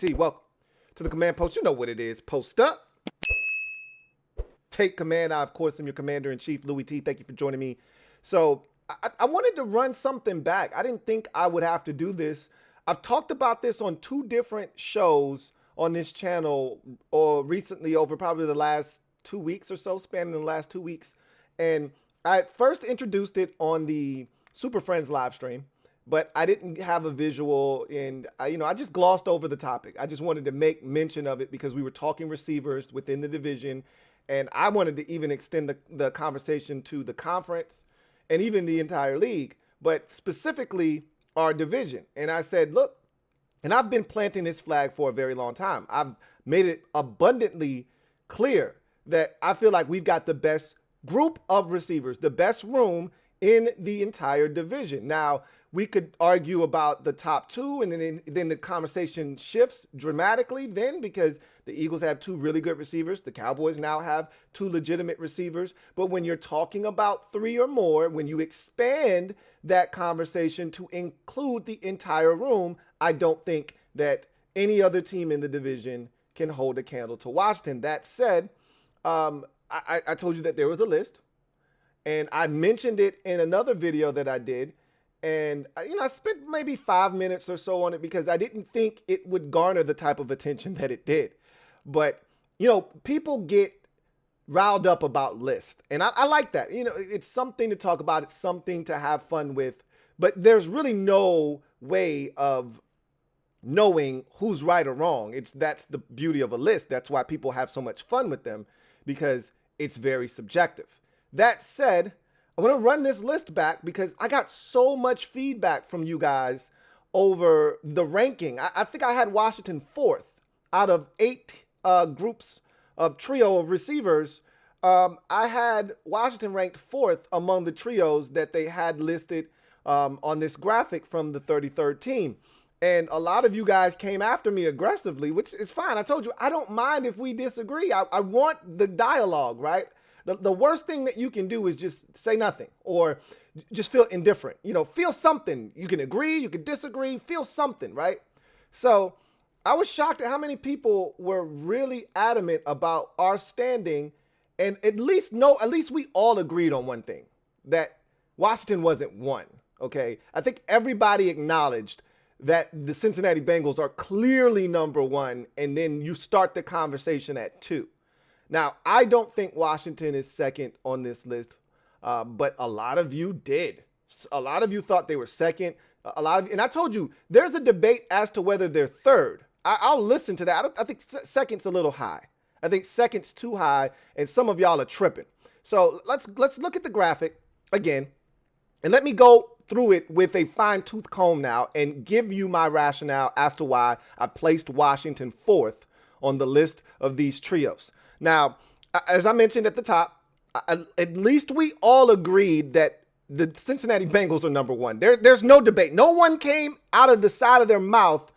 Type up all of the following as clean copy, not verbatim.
T. Welcome to the command post. You know what it is. Post up. Take command. I, of course, am your commander-in-chief, Louie T. Thank you for joining me. So I wanted to run something back. I didn't think I would have to do this. I've talked about this on 2 different shows on this channel or recently over probably the last 2 weeks or so, spanning the last 2 weeks. And I first introduced it on the Super Friends live stream, but I didn't have a visual, and I just glossed over the topic. I just wanted to make mention of it because we were talking receivers within the division, and I wanted to even extend the conversation to the conference and even the entire league, but specifically our division. And I said, look, and I've been planting this flag for a very long time. I've made it abundantly clear that I feel like we've got the best group of receivers, the best room in the entire division. Now, we could argue about the top 2, and then the conversation shifts dramatically then because the Eagles have 2 really good receivers. The Cowboys now have 2 legitimate receivers. But when you're talking about 3 or more, when you expand that conversation to include the entire room, I don't think that any other team in the division can hold a candle to Washington. That said, I told you that there was a list, and I mentioned it in another video that I did. And, I spent maybe 5 minutes or so on it because I didn't think it would garner the type of attention that it did. But, people get riled up about lists. And I like that. It's something to talk about. It's something to have fun with. But there's really no way of knowing who's right or wrong. That's the beauty of a list. That's why people have so much fun with them, because it's very subjective. That said, I want to run this list back because I got so much feedback from you guys over the ranking. I think I had Washington 4th out of 8 groups of trio of receivers. I had Washington ranked 4th among the trios that they had listed on this graphic from the 33rd team. And a lot of you guys came after me aggressively, which is fine. I told you, I don't mind if we disagree. I want the dialogue, right? The worst thing that you can do is just say nothing or just feel indifferent. Feel something. You can agree, you can disagree, feel something, right? So I was shocked at how many people were really adamant about our standing, and at least we all agreed on one thing, that Washington wasn't 1, okay? I think everybody acknowledged that the Cincinnati Bengals are clearly number 1, and then you start the conversation at 2. Now, I don't think Washington is 2nd on this list, but a lot of you did. A lot of you thought they were 2nd. And I told you, there's a debate as to whether they're 3rd. I'll listen to that. I think 2nd's a little high. I think 2nd's too high, and some of y'all are tripping. So let's look at the graphic again, and let me go through it with a fine-tooth comb now and give you my rationale as to why I placed Washington 4th on the list of these trios. Now, as I mentioned at the top, at least we all agreed that the Cincinnati Bengals are number 1. There's no debate. No one came out of the side of their mouth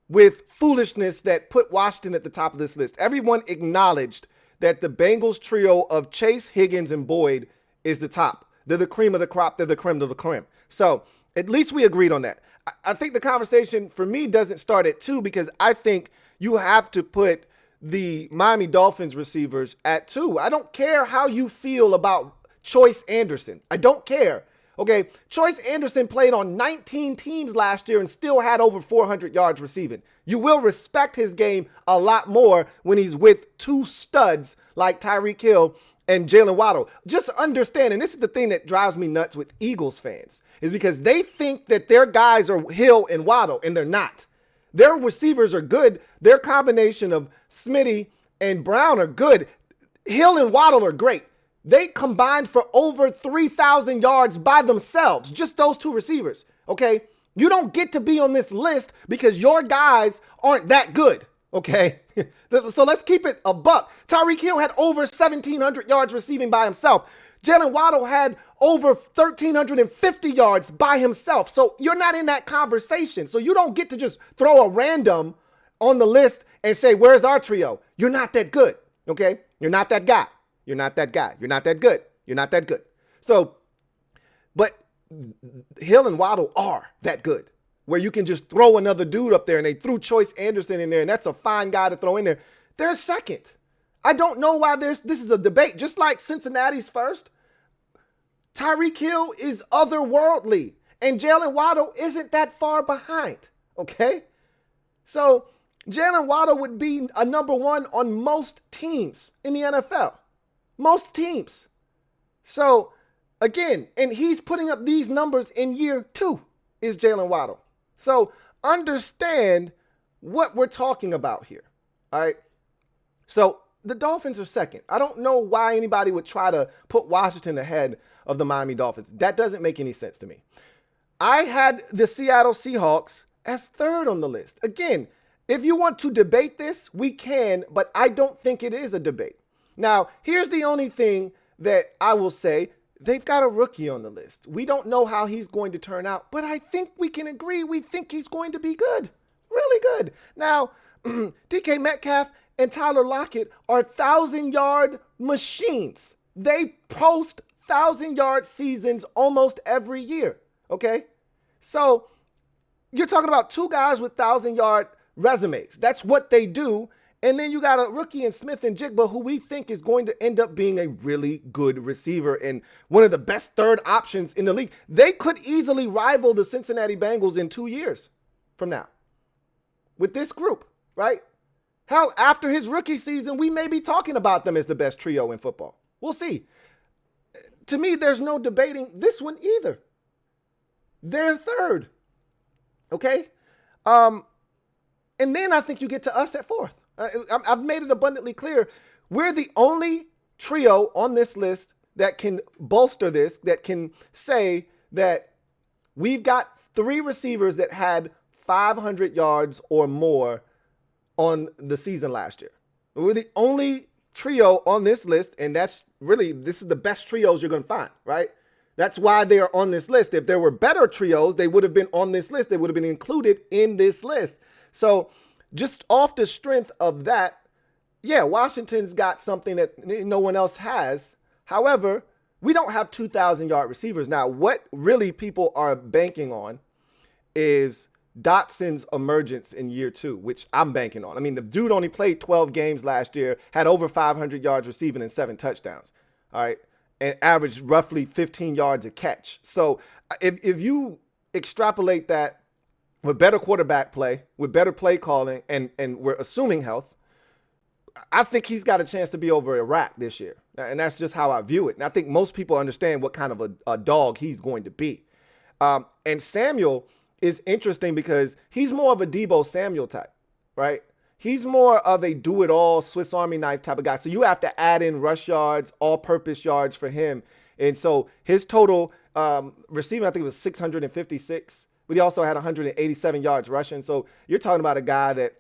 with foolishness that put Washington at the top of this list. Everyone acknowledged that the Bengals trio of Chase, Higgins, and Boyd is the top. They're the cream of the crop. They're the creme de la creme. So at least we agreed on that. I think the conversation for me doesn't start at 2 because I think you have to put the Miami Dolphins receivers at 2. I don't care how you feel about Choice Anderson. I don't care. Okay, Choice Anderson played on 19 teams last year and still had over 400 yards receiving. You will respect his game a lot more when he's with 2 studs like Tyreek Hill and Jalen Waddle. Just understand, and this is the thing that drives me nuts with Eagles fans, is because they think that their guys are Hill and Waddle, and they're not. Their receivers are good. Their combination of Smitty and Brown are good. Hill and Waddle are great. They combined for over 3,000 yards by themselves, just those 2 receivers, okay? You don't get to be on this list because your guys aren't that good, okay? So let's keep it a buck. Tyreek Hill had over 1,700 yards receiving by himself. Jalen Waddle had over 1,350 yards by himself. So you're not in that conversation. So you don't get to just throw a random on the list and say, where's our trio? You're not that good, okay? You're not that guy. You're not that guy. You're not that good. You're not that good. So, but Hill and Waddle are that good. where you can just throw another dude up there, and they threw Choice Anderson in there, and that's a fine guy to throw in there. They're second. I don't know why this is a debate. Just like Cincinnati's first, Tyreek Hill is otherworldly, and Jalen Waddle isn't that far behind, okay? So Jalen Waddle would be a number one on most teams in the NFL. Most teams. So, again, and he's putting up these numbers in year 2 is Jalen Waddle. So, understand what we're talking about here, all right? So, the Dolphins are second. I don't know why anybody would try to put Washington ahead of the Miami Dolphins. That doesn't make any sense to me. I had the Seattle Seahawks as third on the list. Again, if you want to debate this, we can, but I don't think it is a debate. Now, here's the only thing that I will say. They've got a rookie on the list. We don't know how he's going to turn out, but I think we can agree we think he's going to be good. Really good. Now, DK Metcalf and Tyler Lockett are 1,000-yard machines. They post 1,000-yard seasons almost every year, okay? So you're talking about two guys with 1,000-yard resumes. That's what they do. And then you got a rookie in Smith and Jigba who we think is going to end up being a really good receiver and one of the best third options in the league. They could easily rival the Cincinnati Bengals in 2 years from now with this group, right? Hell, after his rookie season, we may be talking about them as the best trio in football. We'll see. To me, there's no debating this one either. They're third, okay? And then I think you get to us at fourth. I've made it abundantly clear. We're the only trio on this list that can bolster this, that can say that we've got 3 receivers that had 500 yards or more on the season last year. We're the only trio on this list, and this is the best trios you're going to find, right? That's why they are on this list. If there were better trios, they would have been on this list. They would have been included in this list. So just off the strength of that, yeah, Washington's got something that no one else has. However, we don't have 2,000-yard receivers. Now, what really people are banking on is Dotson's emergence in year 2, which I'm banking on. I mean, the dude only played 12 games last year, had over 500 yards receiving and 7 touchdowns, all right, and averaged roughly 15 yards a catch. So if you extrapolate that with better quarterback play, with better play calling, and we're assuming health, I think he's got a chance to be over Iraq this year. And that's just how I view it. And I think most people understand what kind of a dog he's going to be. And Samuel is interesting because he's more of a Deebo Samuel type, right? He's more of a do-it-all Swiss Army knife type of guy. So you have to add in rush yards, all-purpose yards for him. And so his total receiving, I think it was 656. But he also had 187 yards rushing. So you're talking about a guy that,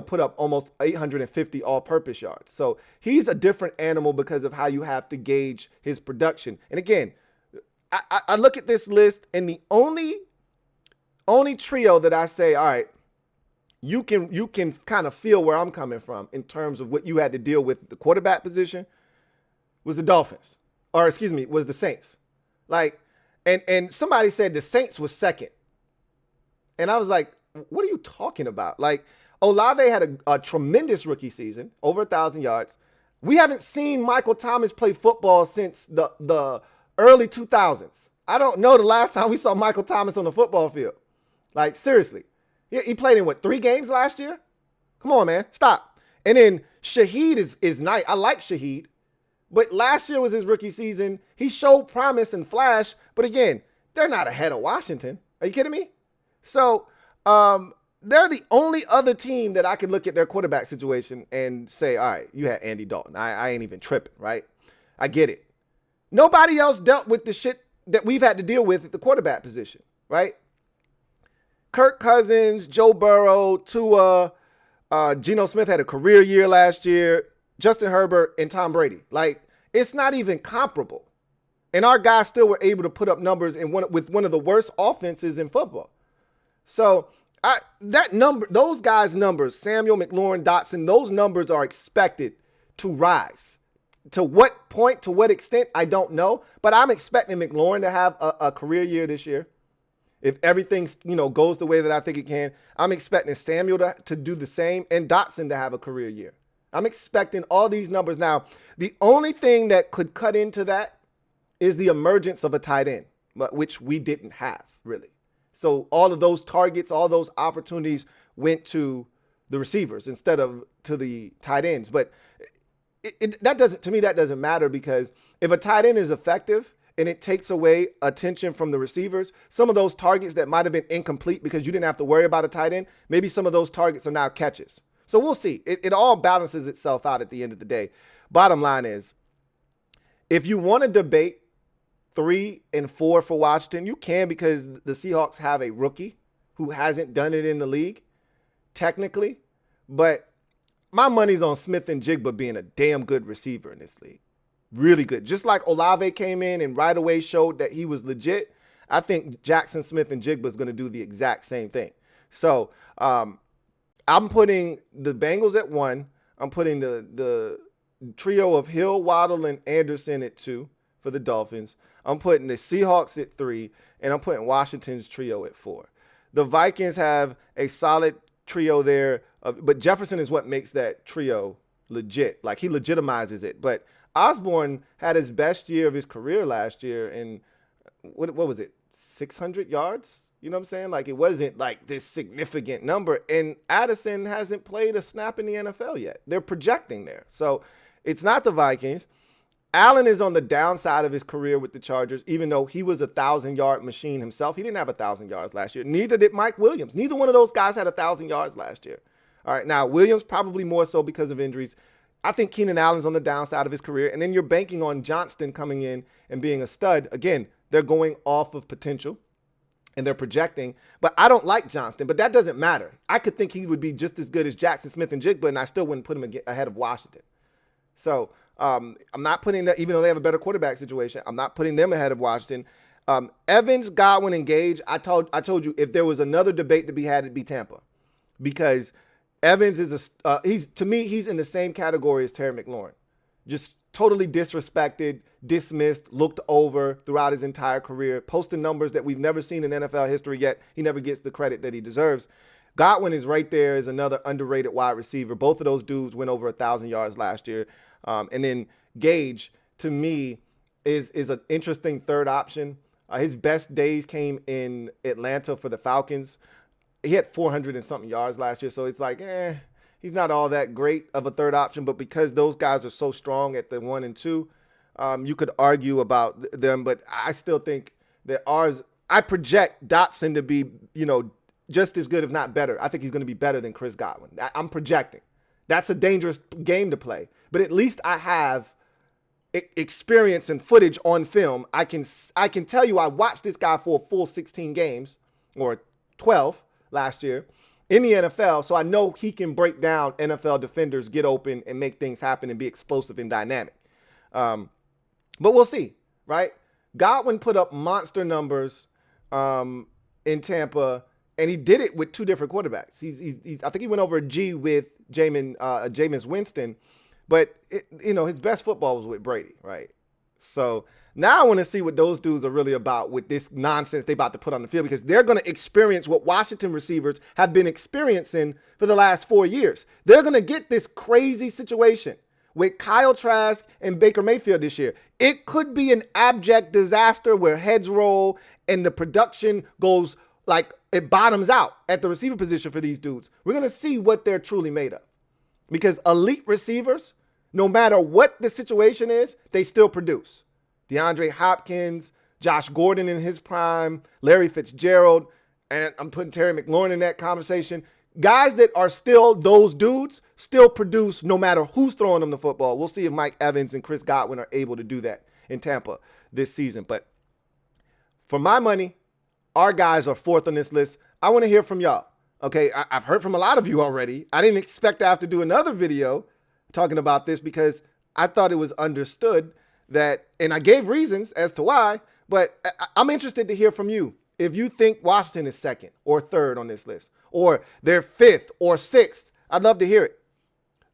put up almost 850 all-purpose yards. So he's a different animal because of how you have to gauge his production. And again, I look at this list, and the only trio that I say, all right, you can kind of feel where I'm coming from in terms of what you had to deal with the quarterback position was the Dolphins, was the Saints. And somebody said the Saints was second. And I was like, what are you talking about? Like, Olave had a tremendous rookie season, over 1,000 yards. We haven't seen Michael Thomas play football since the early 2000s. I don't know the last time we saw Michael Thomas on the football field. Like, seriously. He played in, 3 games last year? Come on, man. Stop. And then Shaheed is nice. I like Shaheed. But last year was his rookie season. He showed promise and flash. But again, they're not ahead of Washington. Are you kidding me? So they're the only other team that I could look at their quarterback situation and say, all right, you had Andy Dalton. I ain't even tripping, right? I get it. Nobody else dealt with the shit that we've had to deal with at the quarterback position, right? Kirk Cousins, Joe Burrow, Tua, Geno Smith had a career year last year, Justin Herbert, and Tom Brady. Like, it's not even comparable. And our guys still were able to put up numbers with one of the worst offenses in football. So those guys' numbers, Samuel, McLaurin, Dotson, those numbers are expected to rise. To what point, to what extent, I don't know. But I'm expecting McLaurin to have a career year this year. If everything, goes the way that I think it can, I'm expecting Samuel to do the same and Dotson to have a career year. I'm expecting all these numbers. Now, the only thing that could cut into that is the emergence of a tight end, which we didn't have really. So all of those targets, all those opportunities went to the receivers instead of to the tight ends. But that doesn't matter, because if a tight end is effective and it takes away attention from the receivers, some of those targets that might have been incomplete because you didn't have to worry about a tight end, maybe some of those targets are now catches. So we'll see. It all balances itself out at the end of the day. Bottom line is, if you want to debate 3 and 4 for Washington, you can, because the Seahawks have a rookie who hasn't done it in the league, technically. But my money's on Smith and Jigba being a damn good receiver in this league. Really good. Just like Olave came in and right away showed that he was legit, I think Jackson Smith and Jigba is going to do the exact same thing. So I'm putting the Bengals at 1. I'm putting the trio of Hill, Waddle, and Anderson at 2 for the Dolphins. I'm putting the Seahawks at 3, and I'm putting Washington's trio at 4. The Vikings have a solid trio there, but Jefferson is what makes that trio legit. Like, he legitimizes it. But Osborne had his best year of his career last year, and what was it, 600 yards? You know what I'm saying? Like, it wasn't like this significant number. And Addison hasn't played a snap in the NFL yet. They're projecting there. So it's not the Vikings. Allen is on the downside of his career with the Chargers, even though he was a 1,000-yard machine himself. He didn't have 1,000 yards last year. Neither did Mike Williams. Neither one of those guys had 1,000 yards last year. All right, now Williams probably more so because of injuries. I think Keenan Allen's on the downside of his career, and then you're banking on Johnston coming in and being a stud. Again, they're going off of potential, and they're projecting. But I don't like Johnston, but that doesn't matter. I could think he would be just as good as Jackson Smith and Jigba, and I still wouldn't put him ahead of Washington. So I'm not putting that, even though they have a better quarterback situation, I'm not putting them ahead of Washington. Evans, Godwin, and Gage, I told you, if there was another debate to be had, it'd be Tampa. Because Evans is to me, he's in the same category as Terry McLaurin. Just totally disrespected, dismissed, looked over throughout his entire career, posting numbers that we've never seen in NFL history, yet he never gets the credit that he deserves. Godwin is right there as another underrated wide receiver. Both of those dudes went over 1,000 yards last year. And then Gage, to me, is an interesting third option. His best days came in Atlanta for the Falcons. He had 400 and something yards last year. So it's like, he's not all that great of a third option. But because those guys are so strong at the 1 and 2, you could argue about them. But I still think that I project Dotson to be, just as good, if not better. I think he's going to be better than Chris Godwin. I'm projecting. That's a dangerous game to play. But at least I have experience and footage on film. I can tell you I watched this guy for a full 16 games, or 12 last year, in the NFL, so I know he can break down NFL defenders, get open, and make things happen and be explosive and dynamic. But we'll see, right? Godwin put up monster numbers in Tampa, and he did it with 2 different quarterbacks. I think he went over a G with Jameis Winston, but his best football was with Brady, right? So now I want to see what those dudes are really about with this nonsense they about to put on the field, because they're going to experience what Washington receivers have been experiencing for the last 4 years. They're going to get this crazy situation with Kyle Trask and Baker Mayfield this year. It could be an abject disaster where heads roll and the production goes like it bottoms out at the receiver position for these dudes. We're going to see what they're truly made of, because elite receivers, no matter what the situation is, they still produce. DeAndre Hopkins, Josh Gordon in his prime, Larry Fitzgerald, and I'm putting Terry McLaurin in that conversation. Guys that are still those dudes still produce no matter who's throwing them the football. We'll see if Mike Evans and Chris Godwin are able to do that in Tampa this season. But for my money, our guys are 4th on this list. I want to hear from y'all. Okay, I've heard from a lot of you already. I didn't expect to have to do another video talking about this, because I thought it was understood that, and I gave reasons as to why, but I'm interested to hear from you. If you think Washington is 2nd or 3rd on this list, or they're 5th or 6th, I'd love to hear it.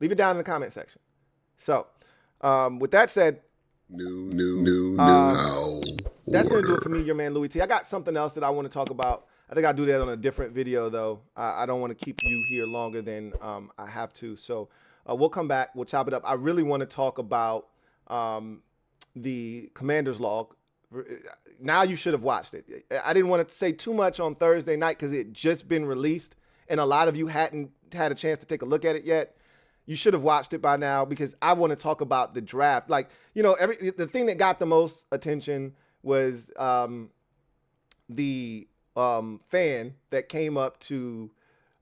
Leave it down in the comment section. So with that said, new how. That's going to do it for me, your man Louie T. I got something else that I want to talk about. I think I'll do that on a different video, though. I don't want to keep you here longer than I have to. So we'll come back. We'll chop it up. I really want to talk about the commander's log. Now you should have watched it. I didn't want to say too much on Thursday night because it just been released, and a lot of you hadn't had a chance to take a look at it yet. You should have watched it by now because I want to talk about the draft. Like, you know, the thing that got the most attention was the fan that came up to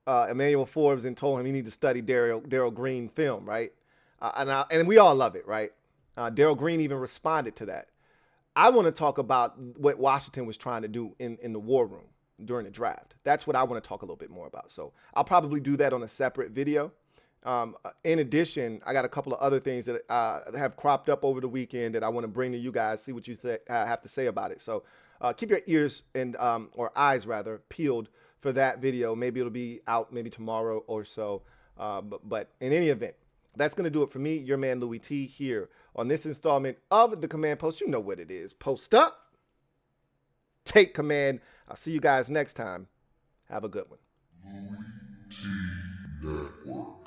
Emmanuel Forbes and told him he needed to study Darryl Green film, right? And we all love it, right? Darryl Green even responded to that. I want to talk about what Washington was trying to do in the war room during the draft. That's what I want to talk a little bit more about. So I'll probably do that on a separate video. In addition, I got a couple of other things that have cropped up over the weekend that I want to bring to you guys, see what you have to say about it. So keep your ears and or eyes rather peeled for that video. Maybe it'll be out maybe tomorrow or so. But in any event, that's going to do it for me, your man Louie T, here on this installment of the Command Post. You know what it is. Post up, take command. I'll see you guys next time. Have a good one. LouieTeeNetwork.